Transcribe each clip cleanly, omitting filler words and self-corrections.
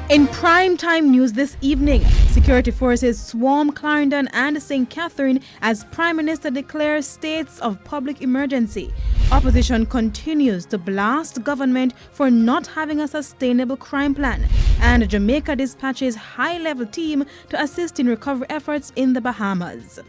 In primetime news this evening, security forces swarm Clarendon and St. Catherine as Prime Minister declares states of public emergency. Opposition continues to blast government for not having a sustainable crime plan. And Jamaica dispatches high-level team to assist in recovery efforts in the Bahamas.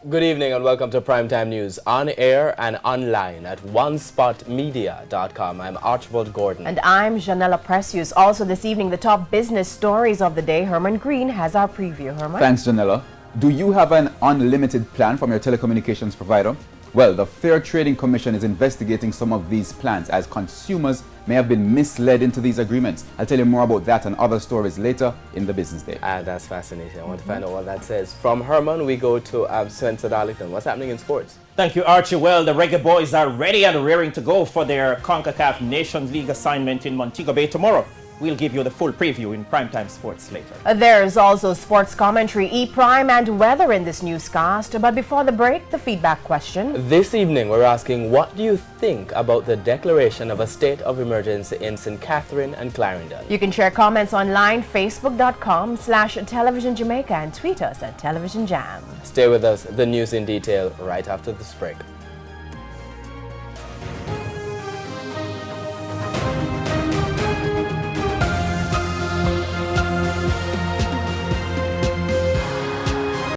Good evening and welcome to Primetime News on air and online at onespotmedia.com. I'm Archibald Gordon. And I'm Janella Precious. Also this evening, the top business stories of the day. Herman Green has our preview. Herman? Thanks, Janella. Do you have an unlimited plan from your telecommunications provider? Well, the Fair Trading Commission is investigating some of these plans as consumers may have been misled into these agreements. I'll tell you more about that and other stories later in the business day. That's fascinating. I want to find out what that says. From Herman, we go to Spencer Darlington. What's happening in sports? Thank you, Archie. Well, the Reggae Boys are ready and raring to go for their CONCACAF Nations League assignment in Montego Bay tomorrow. We'll give you the full preview in Primetime Sports later. There's also sports commentary, E-Prime, and weather in this newscast. But before the break, the feedback question. This evening, we're asking, what do you think about the declaration of a state of emergency in St. Catherine and Clarendon? You can share comments online, facebook.com/Television Jamaica, and tweet us at Television Jam. Stay with us, the news in detail, right after this break.